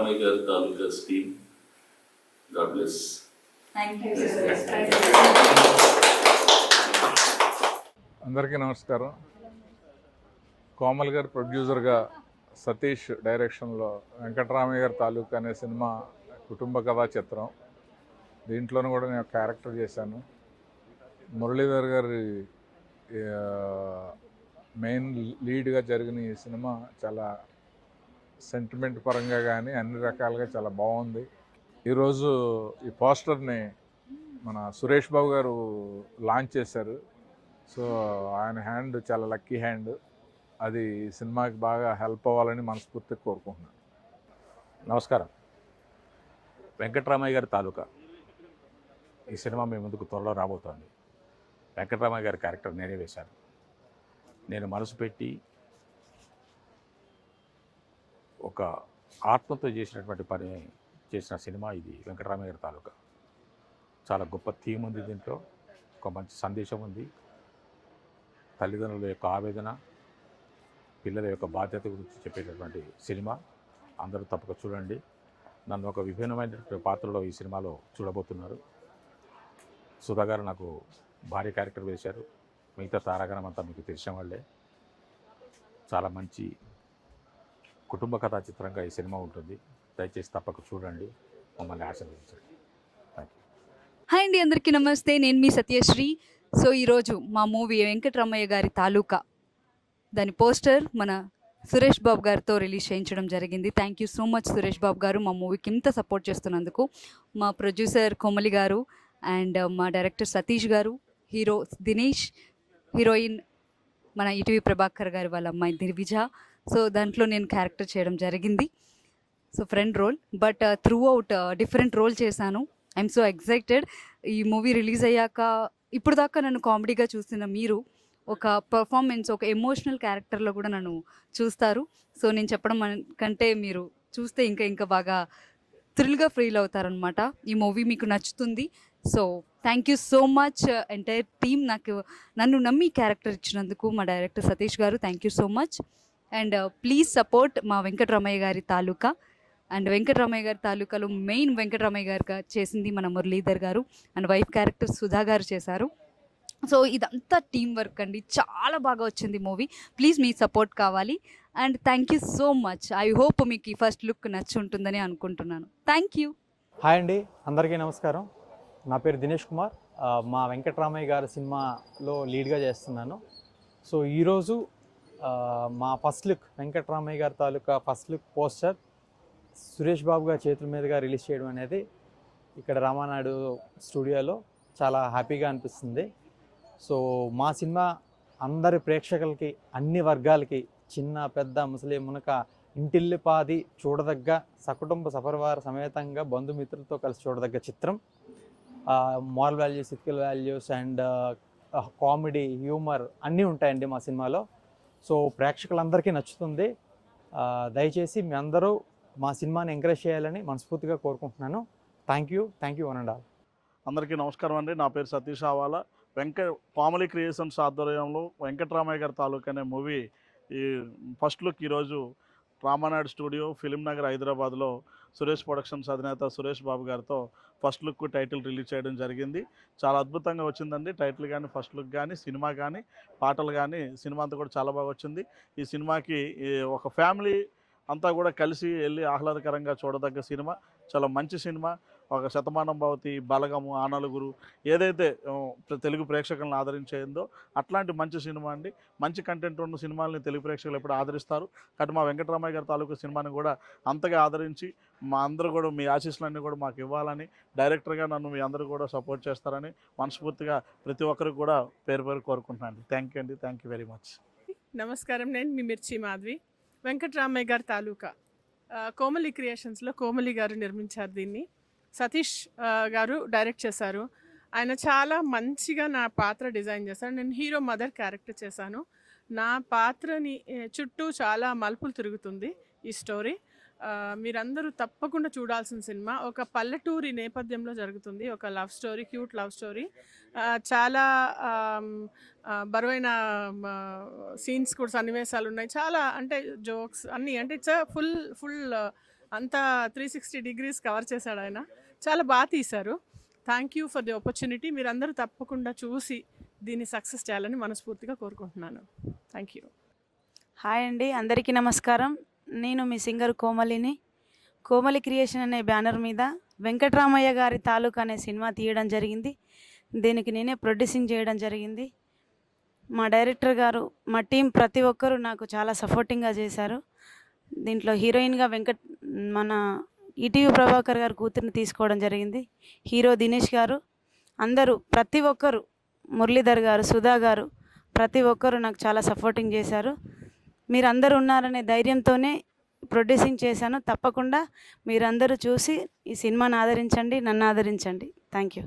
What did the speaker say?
వెంకటరామయ్య గారి తాలూకా team. God bless. అందరికీ నమస్కారం. కోమల్ గారు ప్రొడ్యూసర్గా, సతీష్ డైరెక్షన్లో వెంకటరామయ్య గారి తాలూకా అనే సినిమా కుటుంబ కథా చిత్రం. దీంట్లోనూ కూడా నేను క్యారెక్టర్ చేశాను. మురళీధర్ గారి మెయిన్ లీడ్గా జరిగిన ఈ సినిమా చాలా సెంటిమెంట్ పరంగా కానీ అన్ని రకాలుగా చాలా బాగుంది. ఈరోజు ఈ పోస్టర్ని మన సురేష్ బాబు గారు లాంచ్ చేశారు. సో ఆయన హ్యాండ్ చాలా లక్కీ హ్యాండ్. అది సినిమాకి బాగా హెల్ప్ అవ్వాలని మనస్ఫూర్తిగా కోరుకుంటున్నాను. నమస్కారం. వెంకటరామయ్య గారి తాలూకా ఈ సినిమా మీ ముందుకు త్వరలో రాబోతోంది. వెంకటరామయ్య గారి క్యారెక్టర్ నేనే వేశాను. నేను మనసు పెట్టి ఒక ఆత్మతో చేసినటువంటి పని చేసిన సినిమా ఇది వెంకటరామయ్య గారి తాలూకా. చాలా గొప్ప థీమ్ ఉంది దీంట్లో. ఒక మంచి సందేశం ఉంది. తల్లిదండ్రుల యొక్క ఆవేదన, పిల్లల యొక్క బాధ్యత గురించి చెప్పేటటువంటి సినిమా. అందరూ తప్పక చూడండి. నన్ను ఒక విభిన్నమైనటువంటి పాత్రలో ఈ సినిమాలో చూడబోతున్నారు. సుధా గారు నాకు భారీ క్యారెక్టర్ వేశారు. మిగతా తారాగణం అంతా మీకు తెలిసిన వాళ్ళే. చాలా మంచి కుటుంబ కథా చిత్రంగా ఈ సినిమా ఉంటుంది. దయచేసి తప్పక చూడండి, మమ్మల్ని ఆశీర్వదించండి. Thank you. హాయ్ అండి, అందరికీ నమస్తే. నేను మీ సత్యశ్రీ. సో ఈరోజు మా మూవీ వెంకటరామయ్య గారి తాలూకా దాని పోస్టర్ మన సురేష్ బాబు గారితో రిలీజ్ చేయించడం జరిగింది. Thank you so much Suresh Babu గారు మా మూవీకి ఇంత సపోర్ట్ చేస్తున్నందుకు. మా ప్రొడ్యూసర్ కోమలి గారు అండ్ మా డైరెక్టర్ సతీష్ గారు, హీరో దినేష్, హీరోయిన్ మన ఈటీవీ ప్రభాకర్ గారి వాళ్ళ అమ్మాయి దివిజ. సో దాంట్లో నేను క్యారెక్టర్ చేయడం జరిగింది. So friend role, but throughout different role చేశాను. I'm so excited. ఈ మూవీ రిలీజ్ అయ్యాక ఇప్పుడు దాకా నన్ను కామెడీగా చూసిన మీరు ఒక పర్ఫార్మెన్స్, ఒక ఎమోషనల్ క్యారెక్టర్లో కూడా నన్ను చూస్తారు. సో నేను చెప్పడం కంటే మీరు చూస్తే ఇంకా బాగా థ్రిల్గా ఫీల్ అవుతారనమాట. ఈ మూవీ మీకు నచ్చుతుంది. So thank you so much entire team, నన్ను నమ్మి క్యారెక్టర్ ఇచ్చినందుకు. మా డైరెక్టర్ సతీష్ గారు, thank you so much. And please support మా వెంకటరామయ్య గారి తాలూకా. అండ్ వెంకటరామయ్య గారి తాలూకాలో మెయిన్ వెంకటరామయ్య గారుగా చేసింది మన మురళీధర్ గారు, అండ్ వైఫ్ క్యారెక్టర్ సుధా గారు చేశారు. సో ఇదంతా టీం వర్క్ అండి. చాలా బాగా వచ్చింది మూవీ. ప్లీజ్ మీ సపోర్ట్ కావాలి. And thank you so much. I hope మీకు ఈ ఫస్ట్ లుక్ నచ్చి ఉంటుందని అనుకుంటున్నాను. Thank you. హాయ్ అండి, అందరికీ నమస్కారం. నా పేరు దినేష్ కుమార్. మా వెంకటరామయ్య గారి సినిమాలో లీడ్గా చేస్తున్నాను. సో ఈరోజు మా ఫస్ట్ లుక్, వెంకటరామయ్య గారి తాలూకా first look poster Suresh Babu గారి చేతుల మీదుగా రిలీజ్ చేయడం అనేది ఇక్కడ రామానాయుడు స్టూడియోలో చాలా హ్యాపీగా అనిపిస్తుంది. సో మా సినిమా అందరి ప్రేక్షకులకి, అన్ని వర్గాలకి, చిన్న పెద్ద ముసలి మునక ఇంటిల్లిపాది చూడదగ్గ, సకుటుంబ సపరివార సమేతంగా బంధుమిత్రులతో కలిసి చూడదగ్గ చిత్రం. Moral values, ethical values and comedy, humour అన్నీ ఉంటాయండి మా సినిమాలో. సో ప్రేక్షకులందరికీ నచ్చుతుంది. దయచేసి మీ అందరూ మా సినిమాని ఎంకరేజ్ చేయాలని మనస్ఫూర్తిగా కోరుకుంటున్నాను. Thank you one and all. అందరికీ నమస్కారం అండి. నా పేరు సతీష్ ఆవాల. కామెడీ క్రియేషన్స్ ఆధ్వర్యంలో వెంకటరామయ్య గారి తాలూకా అనే మూవీ ఈ ఫస్ట్ లుక్ ఈరోజు రామానాయుడు స్టూడియో, ఫిలిం నగర్, హైదరాబాద్లో సురేష్ ప్రొడక్షన్స్ అధినేత సురేష్ బాబు గారితో ఫస్ట్ లుక్ టైటిల్ రిలీజ్ చేయడం జరిగింది. చాలా అద్భుతంగా వచ్చిందండి. టైటిల్ కానీ, ఫస్ట్ లుక్ కానీ, సినిమా కానీ, పాటలు కానీ, సినిమా అంతా కూడా చాలా బాగా వచ్చింది. ఈ సినిమాకి ఒక ఫ్యామిలీ అంతా కూడా కలిసి వెళ్ళి ఆహ్లాదకరంగా చూడదగ్గ సినిమా. చాలా మంచి సినిమా. ఒక శతమానం భవతి, బలగము, ఆనలుగురు ఏదైతే తెలుగు ప్రేక్షకులను ఆదరించేందో అట్లాంటి మంచి సినిమా అండి. మంచి కంటెంట్ ఉన్న సినిమాలని తెలుగు ప్రేక్షకులు ఎప్పుడు ఆదరిస్తారు. కాబట్టి మా వెంకటరామయ్య గారి తాలూకు సినిమాని కూడా అంతగా ఆదరించి మా అందరూ కూడా మీ ఆశీస్సులన్నీ కూడా మాకు ఇవ్వాలని, డైరెక్టర్గా నన్ను మీ అందరూ కూడా సపోర్ట్ చేస్తారని మనస్ఫూర్తిగా ప్రతి ఒక్కరికి కూడా పేరు కోరుకుంటున్నాను. థ్యాంక్ యూ అండి. Thank you very much. నమస్కారం. నేను మీ మిర్చి మాధవి. వెంకటరామయ్య గారి తాలూకా కోమలి క్రియేషన్స్లో కోమలి గారు నిర్మించారు దీన్ని. సతీష్ గారు డైరెక్ట్ చేశారు. ఆయన చాలా మంచిగా నా పాత్ర డిజైన్ చేశారు. నేను హీరో మదర్ క్యారెక్టర్ చేశాను. నా పాత్రని చుట్టూ చాలా మలుపులు తిరుగుతుంది ఈ స్టోరీ. మీరందరూ తప్పకుండా చూడాల్సిన సినిమా. ఒక పల్లెటూరి నేపథ్యంలో జరుగుతుంది. ఒక love story, cute love story. చాలా బరువైన సీన్స్ కూడా, సన్నివేశాలు ఉన్నాయి. చాలా అంటే జోక్స్ అన్నీ, అంటే ఇట్స్ ఫుల్ అంతా 360 డిగ్రీస్ కవర్ చేశాడు ఆయన. చాలా బాగా తీశారు. Thank you for the opportunity. మీరందరూ తప్పకుండా చూసి దీన్ని సక్సెస్ చేయాలని మనస్ఫూర్తిగా కోరుకుంటున్నాను. Thank you. హాయ్ అండి, అందరికీ నమస్కారం. నేను మీ సింగర్ కోమలిని. కోమలి క్రియేషన్ అనే బ్యానర్ మీద వెంకటరామయ్య గారి తాలూకా అనే సినిమా తీయడం జరిగింది. దీనికి నేనే ప్రొడ్యూసింగ్ చేయడం జరిగింది. మా డైరెక్టర్ గారు, మా టీం ప్రతి ఒక్కరూ నాకు చాలా సపోర్టింగ్గా చేశారు. దీంట్లో హీరోయిన్గా మన ఈటీవీ ప్రభాకర్ గారు కూతురిని తీసుకోవడం జరిగింది. హీరో దినేష్ గారు, అందరూ ప్రతి ఒక్కరు, మురళీధర్ గారు, సుధా గారు, ప్రతి ఒక్కరు నాకు చాలా సపోర్టింగ్ చేశారు. మీరందరూ ఉన్నారనే ధైర్యంతోనే ప్రొడ్యూసింగ్ చేశాను. తప్పకుండా మీరందరూ చూసి ఈ సినిమాని ఆదరించండి, నన్ను ఆదరించండి. Thank you.